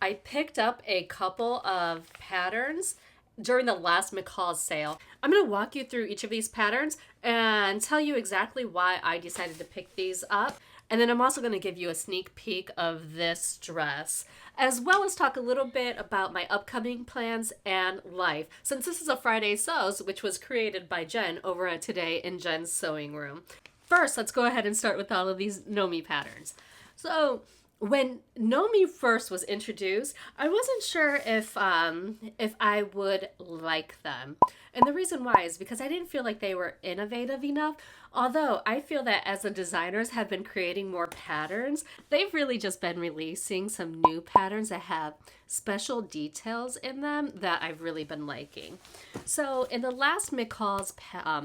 I picked up a couple of patterns during the last McCall's sale. I'm going to walk you through each of these patterns and tell you exactly why I decided to pick these up. And then I'm also going to give you a sneak peek of this dress, as well as talk a little bit about my upcoming plans and life, since this is a Friday Sews, which was created by Jen over at Today in Jen's Sewing Room. First, let's go ahead and start with all of these Nomi patterns. So, when Nomi first was introduced, I wasn't sure if I would like them. And the reason why is because I didn't feel like they were innovative enough. Although I feel that as the designers have been creating more patterns, they've really just been releasing some new patterns that have special details in them that I've really been liking. So in the last McCall's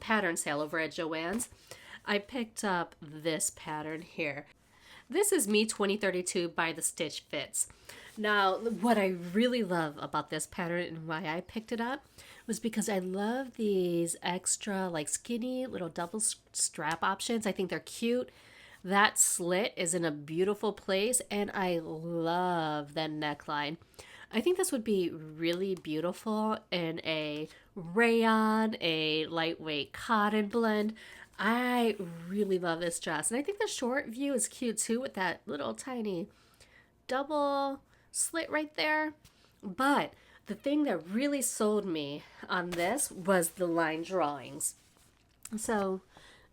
pattern sale over at Joann's, I picked up this pattern here. This is Me 2032 by the Stitch Fits. Now, what I really love about this pattern and why I picked it up was because I love these extra like skinny little double strap options. I think they're cute. That slit is in a beautiful place and I love that neckline. I think this would be really beautiful in a rayon, a lightweight cotton blend. I really love this dress. And I think the short view is cute too with that little tiny double slit right there. But the thing that really sold me on this was the line drawings. So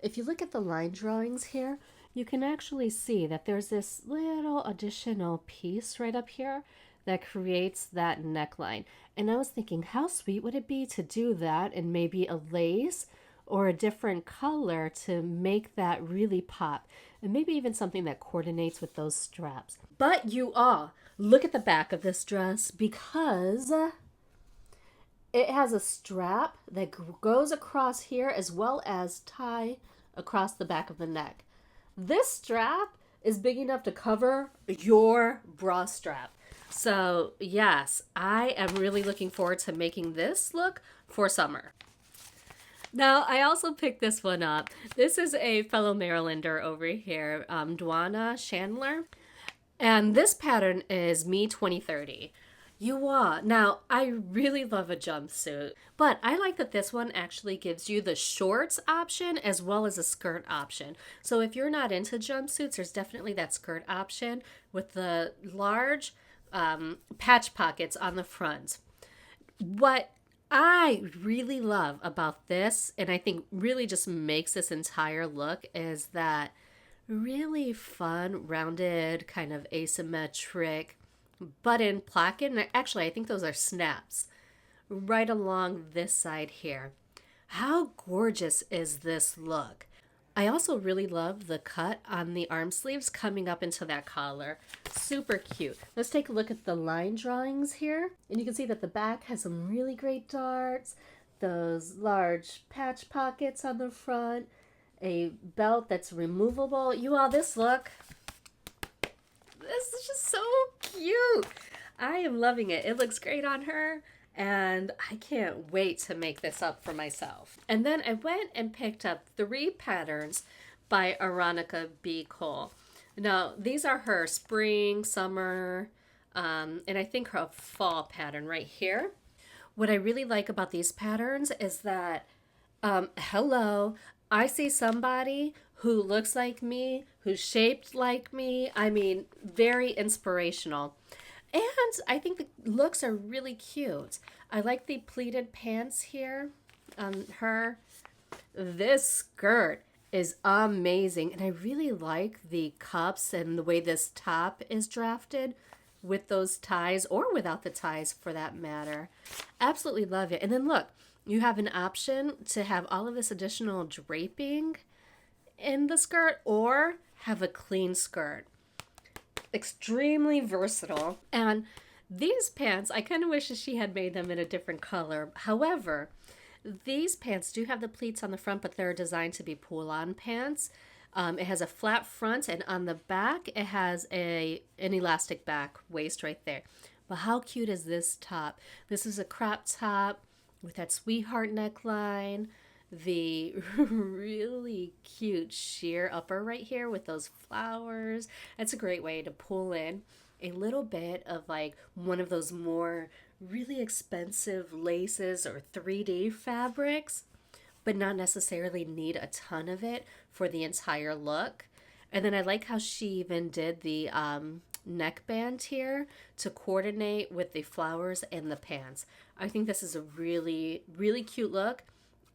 if you look at the line drawings here, you can actually see that there's this little additional piece right up here that creates that neckline. And I was thinking, how sweet would it be to do that in maybe a lace or a different color to make that really pop, and maybe even something that coordinates with those straps. But you all, look at the back of this dress because it has a strap that goes across here as well as tie across the back of the neck. This strap is big enough to cover your bra strap. So yes, I am really looking forward to making this look for summer. Now, I also picked this one up. This is a fellow Marylander over here, Dwana Chandler. And this pattern is Me 2030. You are. Now, I really love a jumpsuit, but I like that this one actually gives you the shorts option as well as a skirt option. So if you're not into jumpsuits, there's definitely that skirt option with the large patch pockets on the front. What I really love about this, and I think really just makes this entire look, is that really fun, rounded, kind of asymmetric button placket. And actually, I think those are snaps right along this side here. How gorgeous is this look? I also really love the cut on the arm sleeves coming up into that collar. Super cute. Let's take a look at the line drawings here. And you can see that the back has some really great darts, those large patch pockets on the front, a belt that's removable. You all, this look, this is just so cute. I am loving it. It looks great on her. And I can't wait to make this up for myself. And then I went and picked up 3 patterns by Erika B Cole. Now, these are her spring, summer, and I think her fall pattern right here. What I really like about these patterns is that, hello, I see somebody who looks like me, who's shaped like me. I mean, very inspirational. And I think the looks are really cute. I like the pleated pants here on her. This skirt is amazing. And I really like the cups and the way this top is drafted with those ties or without the ties for that matter. Absolutely love it. And then look, you have an option to have all of this additional draping in the skirt or have a clean skirt. Extremely versatile. And these pants, I kind of wish that she had made them in a different color. However, these pants do have the pleats on the front, but they're designed to be pull-on pants. It has a flat front, and on the back, it has an elastic back waist right there. But how cute is this top? This is a crop top with that sweetheart neckline, the really cute sheer upper right here with those flowers. It's a great way to pull in a little bit of like one of those more really expensive laces or 3D fabrics, but not necessarily need a ton of it for the entire look. And then I like how she even did the neckband here to coordinate with the flowers and the pants. I think this is a really, really cute look,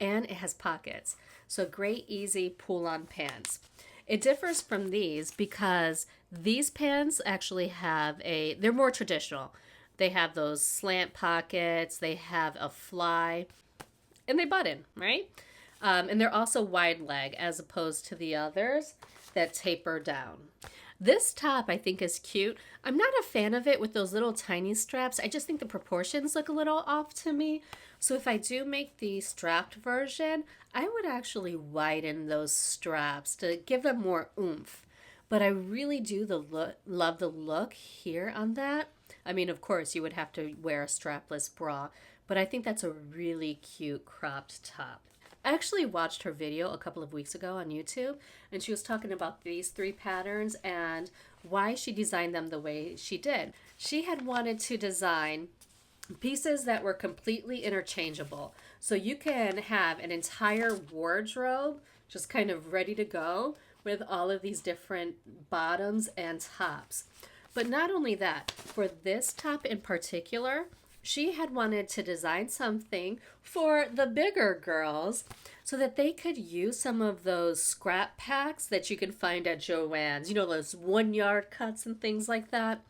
and it has pockets. So great, easy pull-on pants. It differs from these because these pants actually they're more traditional. They have those slant pockets, they have a fly, and they button, right? And they're also wide leg as opposed to the others that taper down. This top I think is cute. I'm not a fan of it with those little tiny straps. I just think the proportions look a little off to me. So if I do make the strapped version, I would actually widen those straps to give them more oomph. But I really do love the look here on that. I mean, of course, you would have to wear a strapless bra, but I think that's a really cute cropped top. I actually watched her video a couple of weeks ago on YouTube, and she was talking about these 3 patterns and why she designed them the way she did. She had wanted to design pieces that were completely interchangeable. So you can have an entire wardrobe just kind of ready to go with all of these different bottoms and tops. But not only that, for this top in particular, she had wanted to design something for the bigger girls so that they could use some of those scrap packs that you can find at Joann's, you know, those 1-yard cuts and things like that.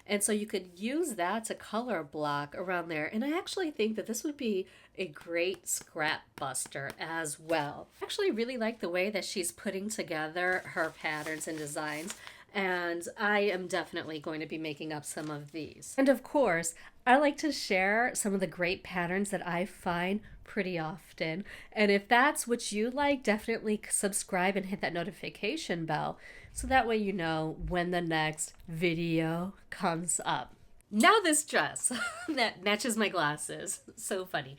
And so you could use that to color block around there. And I actually think that this would be a great scrap buster as well. I actually really like the way that she's putting together her patterns and designs. And I am definitely going to be making up some of these. And of course, I like to share some of the great patterns that I find pretty often. And if that's what you like, definitely subscribe and hit that notification bell so that way you know when the next video comes up. Now this dress that matches my glasses. So funny.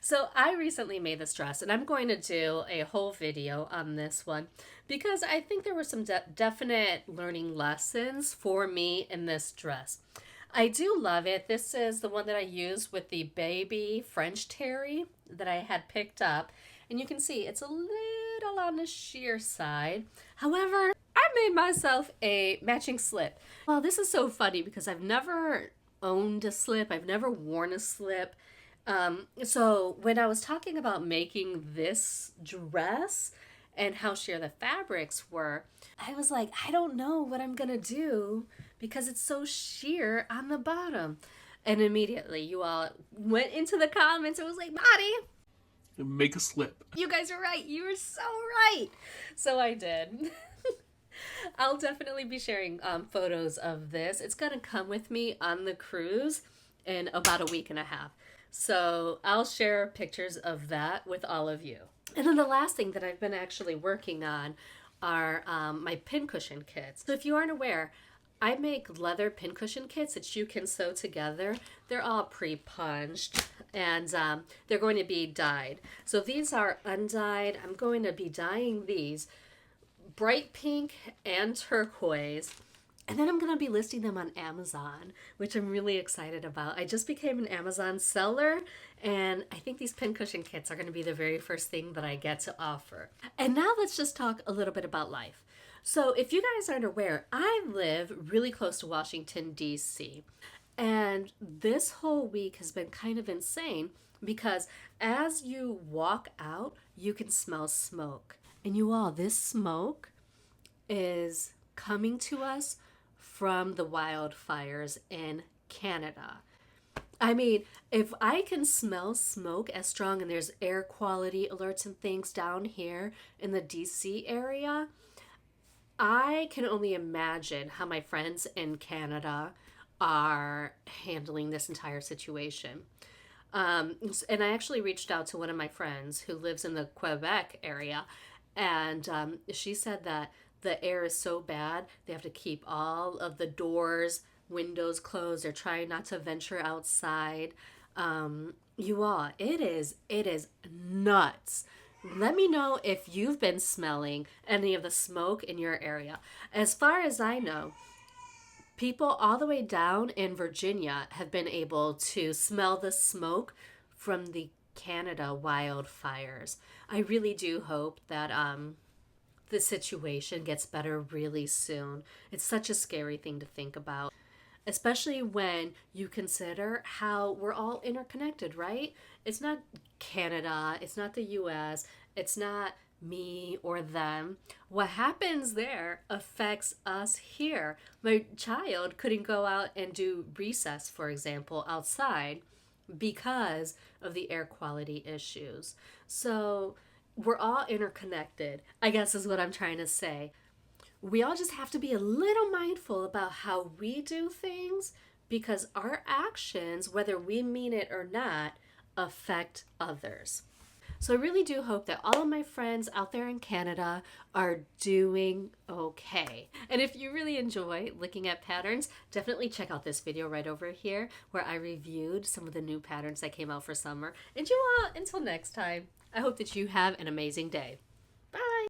So I recently made this dress, and I'm going to do a whole video on this one because I think there were some definite learning lessons for me in this dress. I do love it. This is the one that I used with the baby French terry that I had picked up. And you can see it's a little on the sheer side. However, I made myself a matching slip. Well, this is so funny because I've never owned a slip. I've never worn a slip. So when I was talking about making this dress and how sheer the fabrics were, I was like, I don't know what I'm going to do because it's so sheer on the bottom. And immediately you all went into the comments and was like, Maddie, make a slip. You guys are right. You were so right. So I did. I'll definitely be sharing photos of this. It's going to come with me on the cruise in about a week and a half. So I'll share pictures of that with all of you. And then the last thing that I've been actually working on are my pincushion kits. So if you aren't aware, I make leather pincushion kits that you can sew together. They're all pre-punched and they're going to be dyed. So these are undyed. I'm going to be dyeing these bright pink and turquoise. And then I'm going to be listing them on Amazon, which I'm really excited about. I just became an Amazon seller, and I think these pincushion kits are going to be the very first thing that I get to offer. And now let's just talk a little bit about life. So if you guys aren't aware, I live really close to Washington, D.C. And this whole week has been kind of insane because as you walk out, you can smell smoke. And you all, this smoke is coming to us from the wildfires in Canada. I mean, if I can smell smoke as strong and there's air quality alerts and things down here in the DC area, I can only imagine how my friends in Canada are handling this entire situation. And I actually reached out to one of my friends who lives in the Quebec area, and she said that the air is so bad, they have to keep all of the doors, windows closed. They're trying not to venture outside. You all, it is nuts. Let me know if you've been smelling any of the smoke in your area. As far as I know, People all the way down in Virginia have been able to smell the smoke from the Canada wildfires. I really do hope that the situation gets better really soon. It's such a scary thing to think about, especially when you consider how we're all interconnected, right? It's not Canada, it's not the US, it's not me or them. What happens there affects us here. My child couldn't go out and do recess, for example, outside because of the air quality issues. So we're all interconnected, I guess is what I'm trying to say. We all just have to be a little mindful about how we do things because our actions, whether we mean it or not, affect others. So I really do hope that all of my friends out there in Canada are doing okay. And if you really enjoy looking at patterns, definitely check out this video right over here where I reviewed some of the new patterns that came out for summer. And you all, until next time, I hope that you have an amazing day.